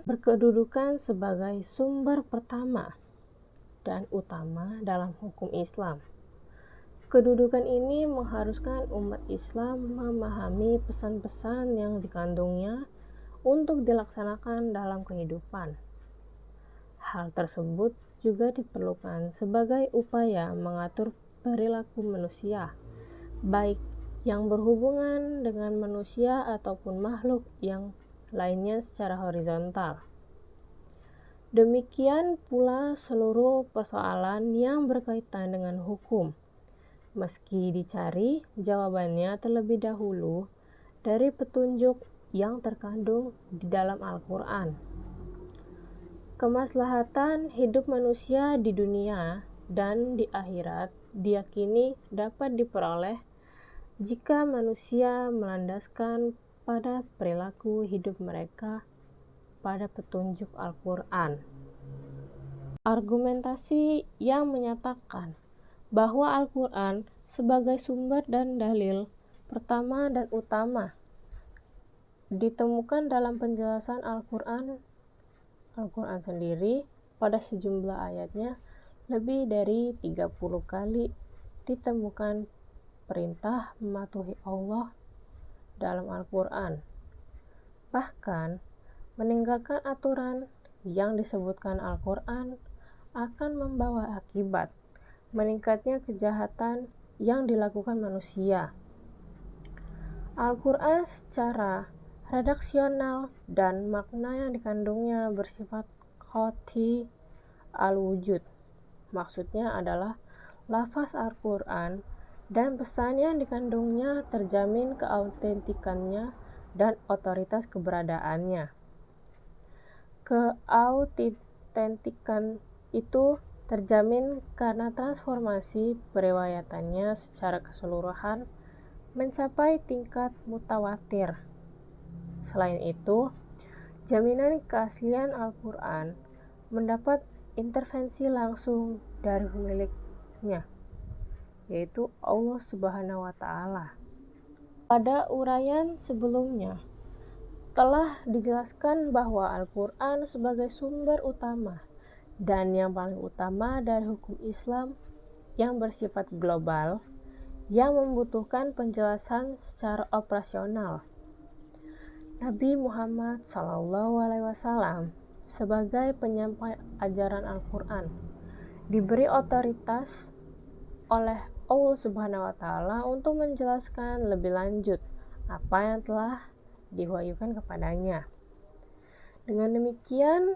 berkedudukan sebagai sumber pertama dan utama dalam hukum Islam. Kedudukan ini mengharuskan umat Islam memahami pesan-pesan yang dikandungnya untuk dilaksanakan dalam kehidupan. Hal tersebut juga diperlukan sebagai upaya mengatur perilaku manusia, baik yang berhubungan dengan manusia ataupun makhluk yang lainnya secara horizontal. Demikian pula seluruh persoalan yang berkaitan dengan hukum, meski dicari jawabannya terlebih dahulu dari petunjuk yang terkandung di dalam Al-Quran. Kemaslahatan hidup manusia di dunia dan di akhirat diyakini dapat diperoleh jika manusia melandaskan pada perilaku hidup mereka pada petunjuk Al-Quran. Argumentasi yang menyatakan bahwa Al-Quran sebagai sumber dan dalil pertama dan utama ditemukan dalam penjelasan Al-Quran sendiri pada sejumlah ayatnya. Lebih dari 30 kali ditemukan perintah mematuhi Allah dalam Al-Quran. Bahkan, meninggalkan aturan yang disebutkan Al-Quran akan membawa akibat meningkatnya kejahatan yang dilakukan manusia. Al-Quran secara redaksional dan makna yang dikandungnya bersifat qat'i al-wujud. Maksudnya adalah lafaz Al-Quran dan pesan yang dikandungnya terjamin keautentikannya dan otoritas keberadaannya. Keautentikan itu terjamin karena transformasi periwayatannya secara keseluruhan mencapai tingkat mutawatir. Selain itu, jaminan keaslian Al-Quran mendapat intervensi langsung dari pemiliknya, yaitu Allah Subhanahu wa Ta'ala. Pada uraian sebelumnya telah dijelaskan bahwa Al-Quran sebagai sumber utama dan yang paling utama dari hukum Islam yang bersifat global yang membutuhkan penjelasan secara operasional. Nabi Muhammad SAW sebagai penyampai ajaran Al-Quran diberi otoritas oleh Allah Subhanahu wa Ta'ala untuk menjelaskan lebih lanjut apa yang telah diwahyukan kepadanya. Dengan demikian,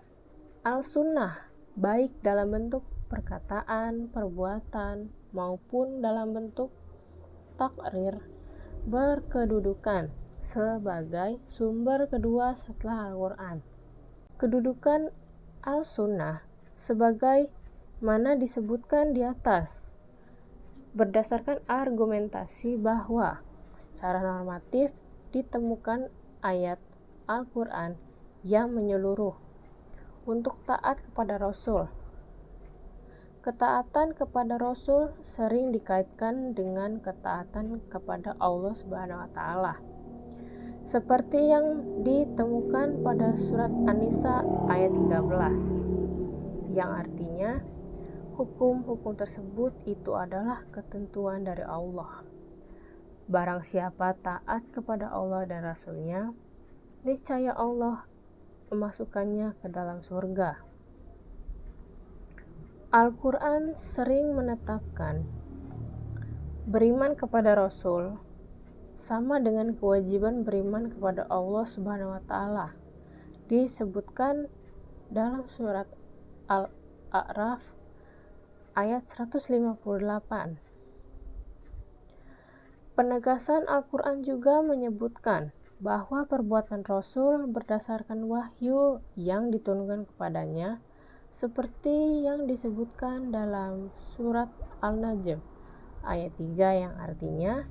Al-Sunnah baik dalam bentuk perkataan, perbuatan maupun dalam bentuk takrir berkedudukan sebagai sumber kedua setelah Al-Quran. Kedudukan Al-Sunnah sebagai mana disebutkan di atas berdasarkan argumentasi bahwa secara normatif ditemukan ayat Al-Quran yang menyeluruh untuk taat kepada Rasul. Ketaatan kepada Rasul sering dikaitkan dengan ketaatan kepada Allah Subhanahu wa Ta'ala, seperti yang ditemukan pada surat An-Nisa ayat 13, yang artinya hukum-hukum tersebut itu adalah ketentuan dari Allah. Barang siapa taat kepada Allah dan Rasul-Nya, niscaya Allah memasukkannya ke dalam surga. Al-Quran sering menetapkan beriman kepada Rasul sama dengan kewajiban beriman kepada Allah Subhanahu wa Ta'ala. Disebutkan dalam surat Al-A'raf ayat 158. Penegasan Al-Quran juga menyebutkan bahwa perbuatan Rasul berdasarkan wahyu yang diturunkan kepadanya, seperti yang disebutkan dalam surat Al-Najm ayat 3 yang artinya,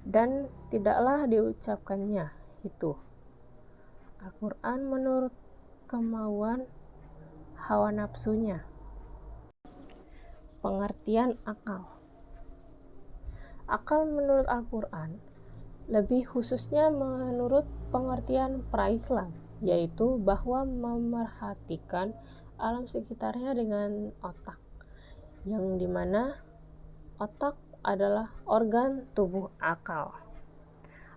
dan tidaklah diucapkannya itu Al-Quran menurut kemauan hawa nafsunya. Pengertian akal. Akal menurut Al-Quran, lebih khususnya menurut pengertian pra-Islam, yaitu bahwa memerhatikan alam sekitarnya dengan otak, yang dimana otak adalah organ tubuh akal.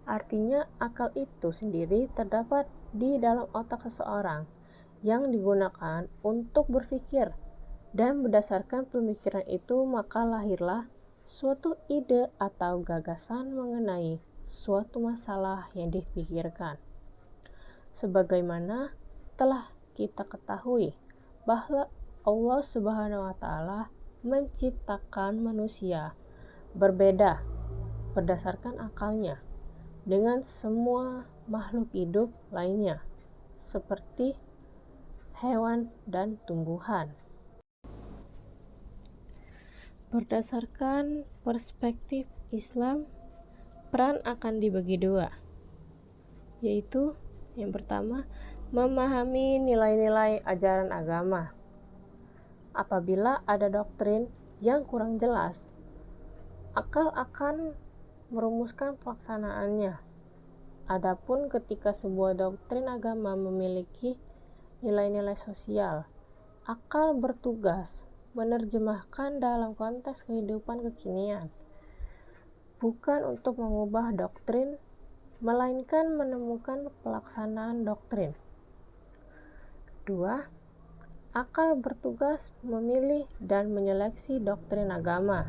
Artinya, akal itu sendiri terdapat di dalam otak seseorang yang digunakan untuk berpikir, dan berdasarkan pemikiran itu maka lahirlah suatu ide atau gagasan mengenai suatu masalah yang dipikirkan. Sebagaimana telah kita ketahui bahwa Allah Subhanahu wa Ta'ala menciptakan manusia berbeda berdasarkan akalnya dengan semua makhluk hidup lainnya, seperti hewan dan tumbuhan. Berdasarkan perspektif Islam, peran akan dibagi dua, yaitu yang pertama, memahami nilai-nilai ajaran agama. Apabila ada doktrin yang kurang jelas, akal akan merumuskan pelaksanaannya. Adapun ketika sebuah doktrin agama memiliki nilai-nilai sosial, akal bertugas menerjemahkan dalam konteks kehidupan kekinian, bukan untuk mengubah doktrin, melainkan menemukan pelaksanaan doktrin. Kedua, akal bertugas memilih dan menyeleksi doktrin agama.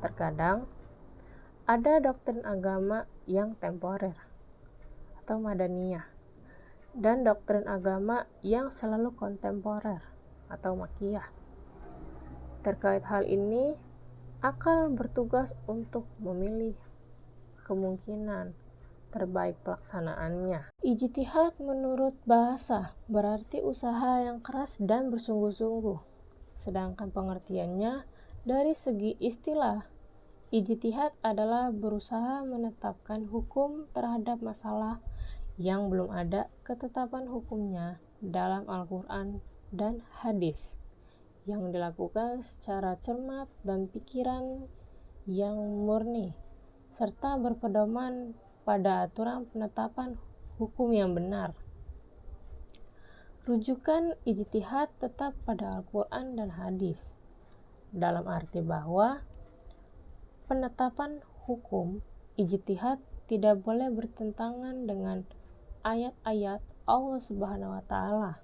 Terkadang, ada doktrin agama yang temporer atau madaniyah, dan doktrin agama yang selalu kontemporer atau makiyah. Terkait hal ini, akal bertugas untuk memilih kemungkinan terbaik pelaksanaannya. Ijtihad menurut bahasa berarti usaha yang keras dan bersungguh-sungguh. Sedangkan pengertiannya dari segi istilah, ijtihad adalah berusaha menetapkan hukum terhadap masalah yang belum ada ketetapan hukumnya dalam Al-Quran dan hadis, yang dilakukan secara cermat dan pikiran yang murni, serta berpedoman pada aturan penetapan hukum yang benar. Rujukan ijtihad tetap pada Al-Quran dan hadis, dalam arti bahwa penetapan hukum ijtihad tidak boleh bertentangan dengan ayat-ayat Allah Subhanahu wa Ta'ala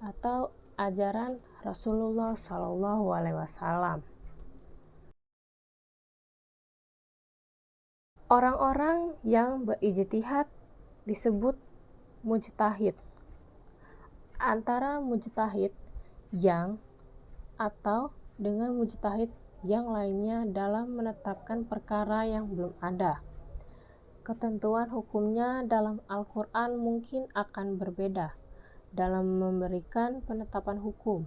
atau ajaran Rasulullah Shallallahu Alaihi Wasallam. Orang-orang yang berijtihad disebut mujtahid. Antara mujtahid yang atau dengan mujtahid yang lainnya dalam menetapkan perkara yang belum ada. Ketentuan hukumnya dalam Al-Quran mungkin akan berbeda dalam memberikan penetapan hukum.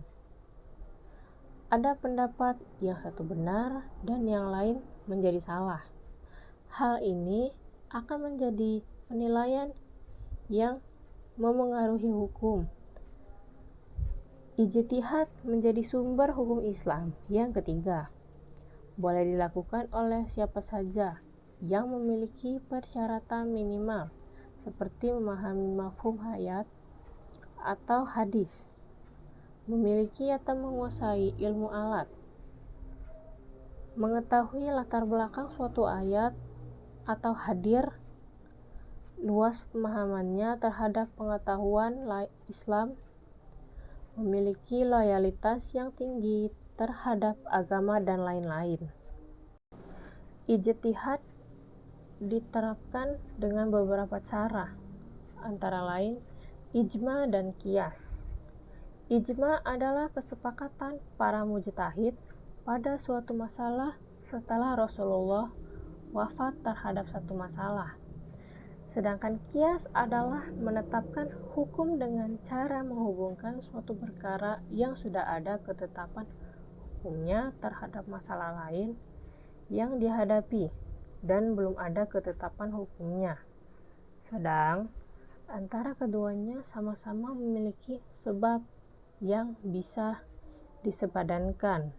Ada pendapat yang satu benar dan yang lain menjadi salah. Hal ini akan menjadi penilaian yang memengaruhi hukum. Ijtihad menjadi sumber hukum Islam. Yang ketiga, boleh dilakukan oleh siapa saja yang memiliki persyaratan minimal, seperti memahami mafhum ayat atau hadis, memiliki atau menguasai ilmu alat, mengetahui latar belakang suatu ayat atau hadir luas pemahamannya terhadap pengetahuan Islam, memiliki loyalitas yang tinggi terhadap agama, dan lain-lain. Ijtihad diterapkan dengan beberapa cara, antara lain ijma dan qiyas. Ijma adalah kesepakatan para mujtahid pada suatu masalah setelah Rasulullah wafat terhadap satu masalah. Sedangkan qiyas adalah menetapkan hukum dengan cara menghubungkan suatu perkara yang sudah ada ketetapan hukumnya terhadap masalah lain yang dihadapi dan belum ada ketetapan hukumnya. Sedang antara keduanya sama-sama memiliki sebab yang bisa disepadankan.